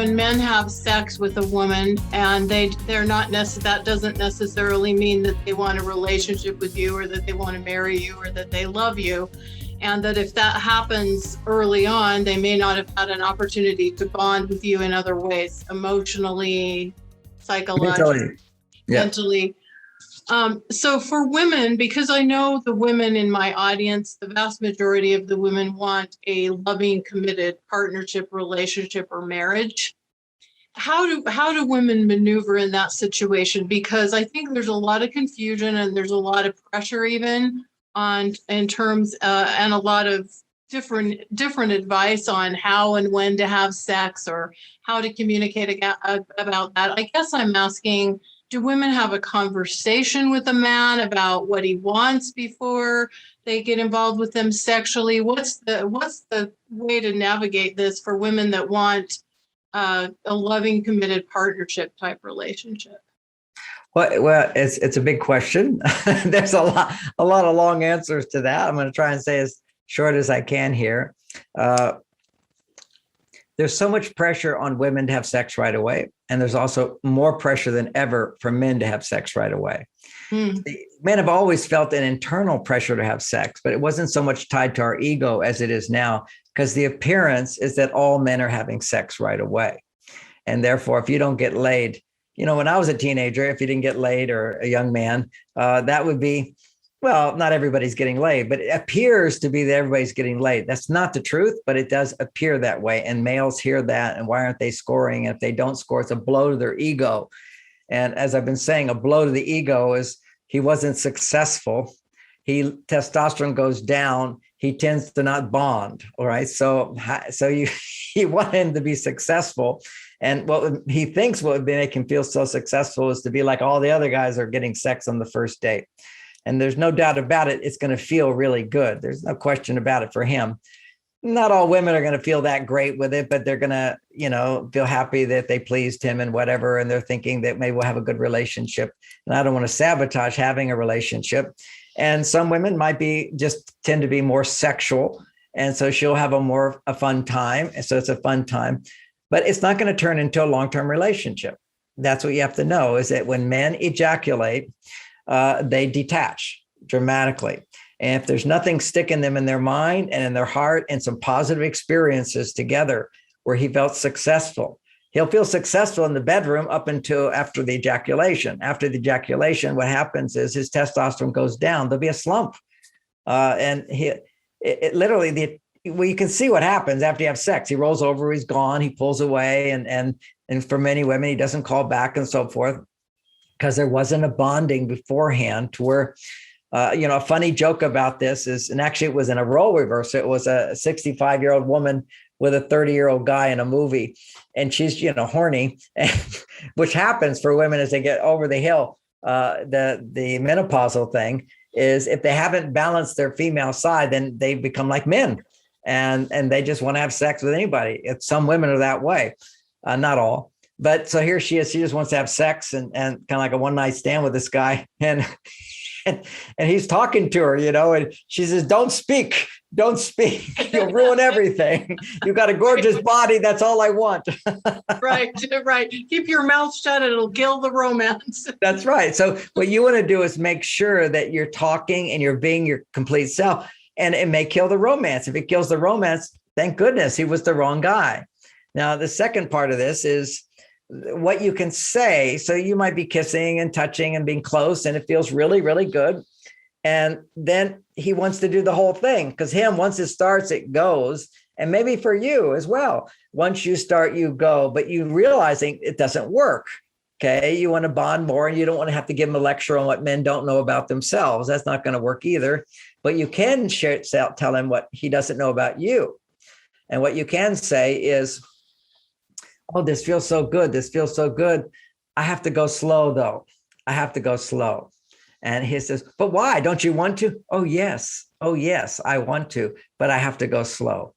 when men have sex with a woman and they're not that doesn't necessarily mean that they want a relationship with you or that they want to marry you or that they love you. And that if that happens early on, they may not have had an opportunity to bond with you in other ways, emotionally, psychologically, mentally. So for women, because I know the women in my audience, the vast majority of the women want a loving, committed partnership, relationship, or marriage. How do women maneuver in that situation? Because I think there's a lot of confusion and there's a lot of pressure even in terms and a lot of different advice on how and when to have sex or how to communicate about that. I guess I'm asking, do women have a conversation with a man about what he wants before they get involved with them sexually? What's the way to navigate this for women that want a loving, committed partnership type relationship? Well, it's a big question. There's a lot of long answers to that. I'm going to try and say as short as I can here. There's so much pressure on women to have sex right away. And there's also more pressure than ever for men to have sex right away. Men have always felt an internal pressure to have sex, but it wasn't so much tied to our ego as it is now, because the appearance is that all men are having sex right away. And therefore, if you don't get laid, when I was a teenager, if you didn't get laid or a young man, that would be, well, not everybody's getting laid, but it appears to be that everybody's getting laid. That's not the truth, but it does appear that way. And males hear that. And why aren't they scoring? And if they don't score, it's a blow to their ego. And as I've been saying, a blow to the ego is he wasn't successful. Testosterone goes down. He tends to not bond. All right. So you want him to be successful. And what he thinks what would make him feel so successful is to be like all the other guys are getting sex on the first date. And there's no doubt about it. It's going to feel really good. There's no question about it for him. Not all women are going to feel that great with it, but they're going to, feel happy that they pleased him and whatever. And they're thinking that maybe we'll have a good relationship. And I don't want to sabotage having a relationship. And some women might tend to be more sexual. And so she'll have a fun time. And so it's a fun time, but it's not going to turn into a long-term relationship. That's what you have to know, is that when men ejaculate, they detach dramatically. And if there's nothing sticking them in their mind and in their heart and some positive experiences together where he felt successful, he'll feel successful in the bedroom up until after the ejaculation. After the ejaculation, what happens is his testosterone goes down. There'll be a slump. And you can see what happens after you have sex. He rolls over, he's gone, he pulls away. And for many women, he doesn't call back and so forth, because there wasn't a bonding beforehand to where, a funny joke about this is, and actually it was in a role reversal. It was a 65-year-old woman with a 30-year-old guy in a movie, and she's, horny, which happens for women as they get over the hill. The menopausal thing is if they haven't balanced their female side, then they become like men, and they just want to have sex with anybody. Some women are that way, not all. But so here she is. She just wants to have sex and kind of like a one night stand with this guy. And he's talking to her, and she says, don't speak. You'll ruin everything. You've got a gorgeous body. That's all I want. Right. Keep your mouth shut. It'll kill the romance. That's right. So what you want to do is make sure that you're talking and you're being your complete self. And it may kill the romance. If it kills the romance, thank goodness he was the wrong guy. Now, the second part of this is what you can say. So you might be kissing and touching and being close, and it feels really, really good. And then he wants to do the whole thing, because once it starts, it goes. And maybe for you as well, once you start, you go, but you realizing it doesn't work. Okay. You want to bond more, and you don't want to have to give him a lecture on what men don't know about themselves. That's not going to work either. But you can tell him what he doesn't know about you. And what you can say is, oh, this feels so good. This feels so good. I have to go slow, though. I have to go slow. And he says, but why? Don't you want to? Oh, yes. I want to, but I have to go slow.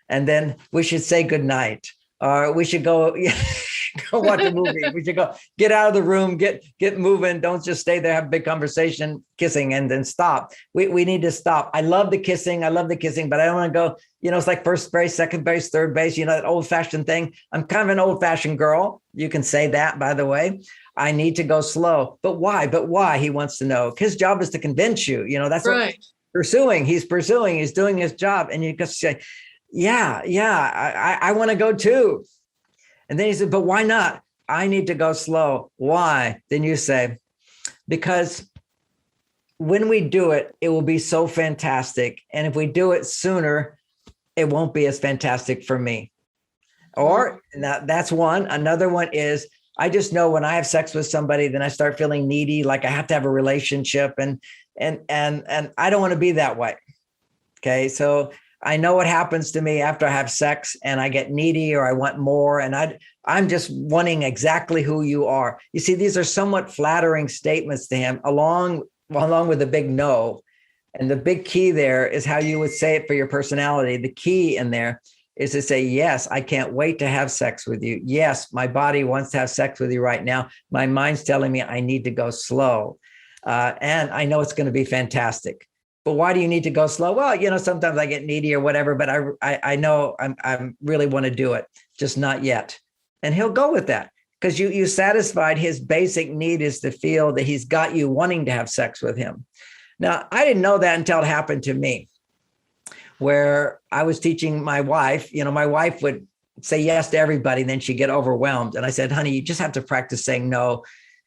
And then we should say goodnight, or we should go Go watch a movie. We should go get out of the room, get moving. Don't just stay there, have a big conversation, kissing, and then stop. We need to stop. I love the kissing, but I don't want to go, it's like first base, second base, third base, that old fashioned thing. I'm kind of an old fashioned girl. You can say that, by the way. I need to go slow. But why? He wants to know. His job is to convince you. That's right. What he's pursuing. He's doing his job. And you just say, yeah, I want to go too. And then he said, but why not? I need to go slow. Why? Then you say, because when we do it, it will be so fantastic. And if we do it sooner, it won't be as fantastic for me. Or that's one. Another one is, I just know when I have sex with somebody, then I start feeling needy, like I have to have a relationship, and I don't want to be that way. Okay. So I know what happens to me after I have sex and I get needy or I want more. And I'm just wanting exactly who you are. You see, these are somewhat flattering statements to him along with the big no. And the big key there is how you would say it for your personality. The key in there is to say, yes, I can't wait to have sex with you. Yes, my body wants to have sex with you right now. My mind's telling me I need to go slow. And I know it's going to be fantastic. But why do you need to go slow? Well, sometimes I get needy or whatever, but I know I'm really want to do it, just not yet. And he'll go with that because you satisfied his basic need is to feel that he's got you wanting to have sex with him. Now, I didn't know that until it happened to me, where I was teaching my wife. My wife would say yes to everybody, and then she'd get overwhelmed. And I said, honey, you just have to practice saying no.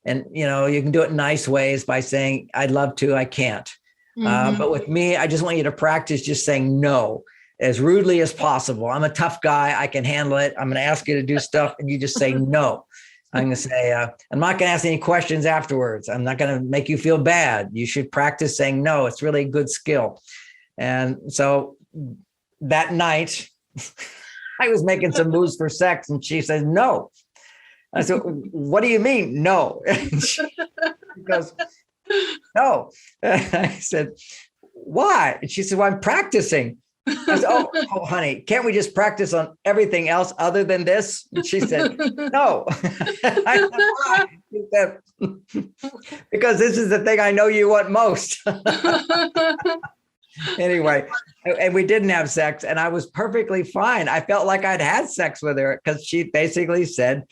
And, you can do it in nice ways by saying, I'd love to, I can't. But with me, I just want you to practice just saying no as rudely as possible. I'm a tough guy. I can handle it. I'm going to ask you to do stuff and you just say no. I'm going to say, I'm not going to ask any questions afterwards. I'm not going to make you feel bad. You should practice saying no. It's really a good skill. And so that night, I was making some moves for sex and she said, no. I said, what do you mean? No. She goes, no. I said, why? And she said, well, I'm practicing. I said, oh, honey, can't we just practice on everything else other than this? And she said, no. I said, why? She said, because this is the thing I know you want most. Anyway, and we didn't have sex and I was perfectly fine. I felt like I'd had sex with her because she basically said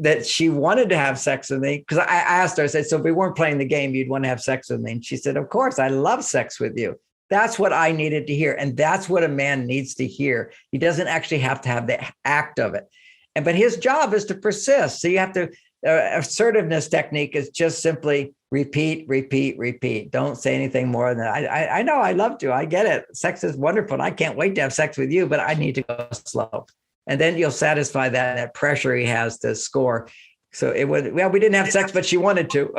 that she wanted to have sex with me. Because I asked her, I said, so if we weren't playing the game, you'd want to have sex with me. And she said, of course, I love sex with you. That's what I needed to hear. And that's what a man needs to hear. He doesn't actually have to have the act of it. But his job is to persist. So you have to, assertiveness technique is just simply repeat, repeat, repeat. Don't say anything more than that. I know I love to. I get it. Sex is wonderful. I can't wait to have sex with you, but I need to go slow. And then you'll satisfy that pressure he has to score. So we didn't have sex, but she wanted to.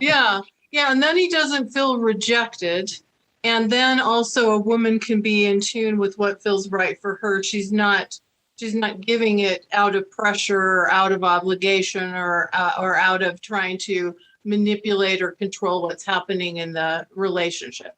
Yeah. And then he doesn't feel rejected. And then also a woman can be in tune with what feels right for her. She's not giving it out of pressure or out of obligation or out of trying to manipulate or control what's happening in the relationship.